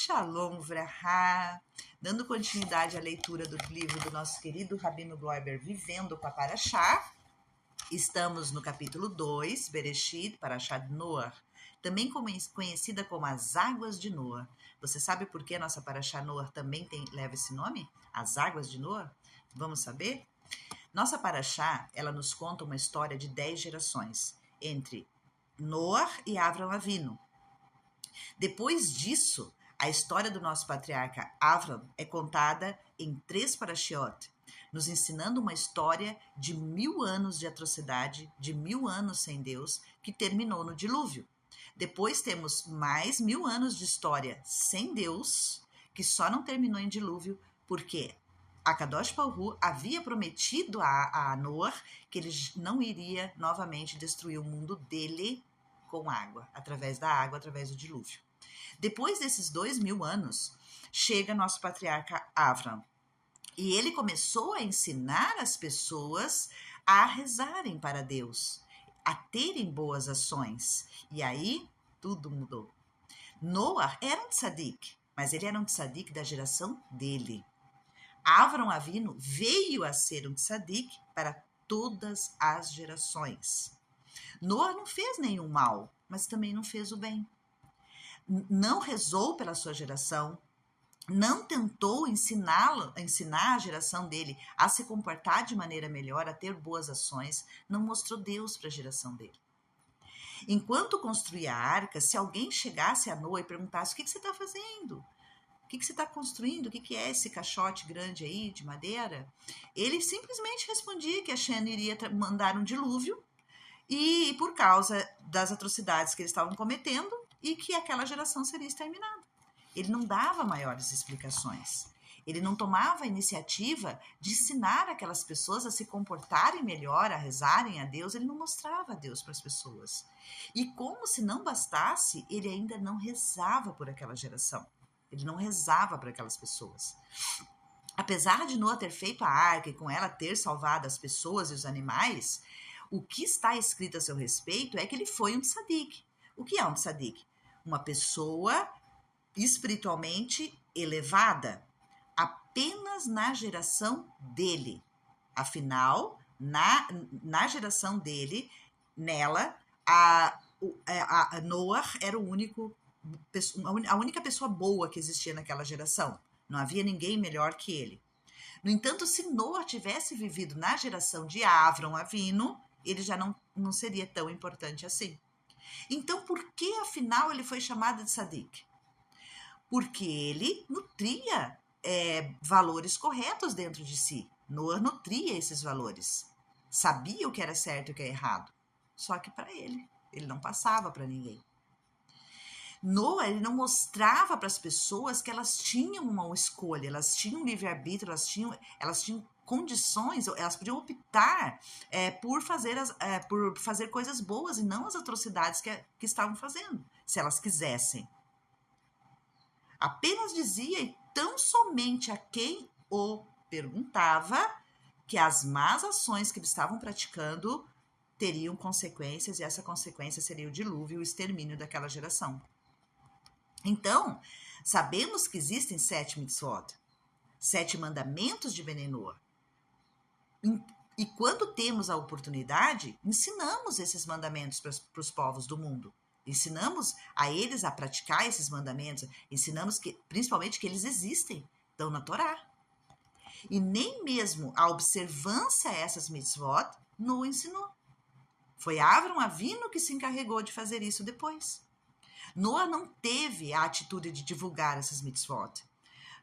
Shalom Vrahá, dando continuidade à leitura do livro do nosso querido Rabino Gloiber, Vivendo com a Parashá. Estamos no capítulo 2, Bereshit, Parashá de Noah, também conhecida como as Águas de Noah. Você sabe por que a nossa Parashá Noah também leva esse nome? As Águas de Noah? Vamos saber? Nossa Parashá, ela nos conta uma história de 10 gerações, entre Noah e Avram Avinu. Depois disso, a história do nosso patriarca Avram é contada em 3 parashiot, nos ensinando uma história de 1000 anos de atrocidade, de 1000 anos sem Deus, que terminou no dilúvio. Depois temos mais 1000 anos de história sem Deus, que só não terminou em dilúvio, porque a Kadosh Baruch Hu havia prometido a Noah que ele não iria novamente destruir o mundo dele com água, através do dilúvio. Depois desses 2000 anos, chega nosso patriarca Avram. E ele começou a ensinar as pessoas a rezarem para Deus, a terem boas ações. E aí, tudo mudou. Noah era um tzadik, mas ele era um tzadik da geração dele. Avram Avinu veio a ser um tzadik para todas as gerações. Noah não fez nenhum mal, mas também não fez o bem. Não rezou pela sua geração, não tentou ensinar a geração dele a se comportar de maneira melhor, a ter boas ações, não mostrou Deus para a geração dele. Enquanto construía a arca, se alguém chegasse a Noah e perguntasse: o que você está fazendo? O que você está construindo? O que é esse caixote grande aí de madeira? Ele simplesmente respondia que a Shem iria mandar um dilúvio e por causa das atrocidades que eles estavam cometendo, e que aquela geração seria exterminada. Ele não dava maiores explicações. Ele não tomava a iniciativa de ensinar aquelas pessoas a se comportarem melhor, a rezarem a Deus. Ele não mostrava a Deus para as pessoas. E como se não bastasse, ele ainda não rezava por aquela geração. Ele não rezava para aquelas pessoas. Apesar de Noah ter feito a arca e com ela ter salvado as pessoas e os animais, o que está escrito a seu respeito é que ele foi um tzadik. O que é um tzadik? Uma pessoa espiritualmente elevada, apenas na geração dele. Afinal, na geração dele, nela, a Noah era a única pessoa boa que existia naquela geração. Não havia ninguém melhor que ele. No entanto, se Noah tivesse vivido na geração de Avram Avinu, ele já não seria tão importante assim. Então, por que, afinal, ele foi chamado de tzadik? Porque ele nutria valores corretos dentro de si. Noah nutria esses valores. Sabia o que era certo e o que era errado. Só que para ele não passava para ninguém. Noah, ele não mostrava para as pessoas que elas tinham uma escolha, elas tinham livre-arbítrio, elas tinham condições, elas podiam optar por fazer coisas boas e não as atrocidades que estavam fazendo, se elas quisessem. Apenas dizia, e tão somente a quem o perguntava, que as más ações que eles estavam praticando teriam consequências, e essa consequência seria o dilúvio, o extermínio daquela geração. Então, sabemos que existem 7 mitzvot, 7 mandamentos de Benei Noah. E quando temos a oportunidade, ensinamos esses mandamentos para os povos do mundo. Ensinamos a eles a praticar esses mandamentos. Ensinamos principalmente que eles existem, estão na Torá. E nem mesmo a observância a essas mitzvot Noah ensinou. Foi Avram Avinu que se encarregou de fazer isso depois. Noah não teve a atitude de divulgar essas mitzvot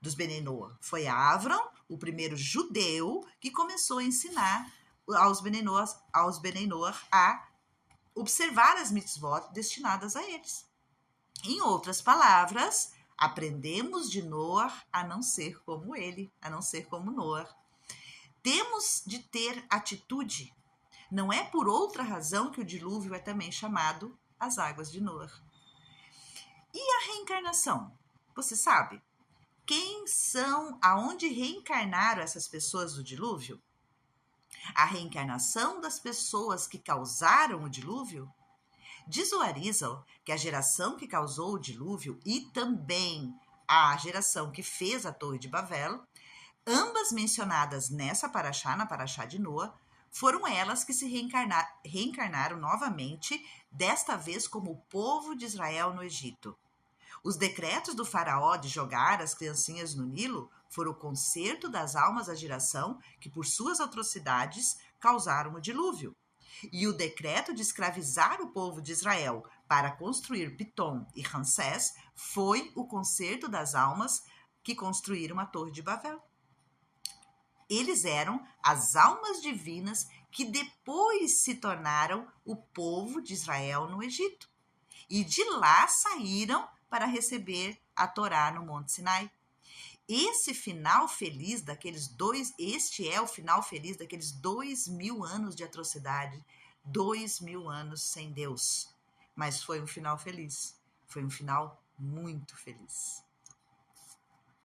dos Benei Noah. Foi Avram, o primeiro judeu, que começou a ensinar aos Benei Noah a observar as mitzvot destinadas a eles. Em outras palavras, aprendemos de Noah a não ser como ele, a não ser como Noah. Temos de ter atitude. Não é por outra razão que o dilúvio é também chamado as águas de Noah. E a reencarnação? Você sabe? Quem são, aonde reencarnaram essas pessoas do dilúvio? A reencarnação das pessoas que causaram o dilúvio? Diz o Arizal que a geração que causou o dilúvio e também a geração que fez a Torre de Babel, ambas mencionadas nessa paraxá, na paraxá de Noa, foram elas que se reencarnaram novamente, desta vez como o povo de Israel no Egito. Os decretos do faraó de jogar as criancinhas no Nilo foram o conserto das almas da geração que, por suas atrocidades, causaram o dilúvio. E o decreto de escravizar o povo de Israel para construir Pitom e Ramsés foi o conserto das almas que construíram a Torre de Babel. Eles eram as almas divinas que depois se tornaram o povo de Israel no Egito. E de lá saíram para receber a Torá no Monte Sinai. Este é o final feliz daqueles 2000 anos de atrocidade, 2000 anos sem Deus. Mas foi um final feliz, foi um final muito feliz.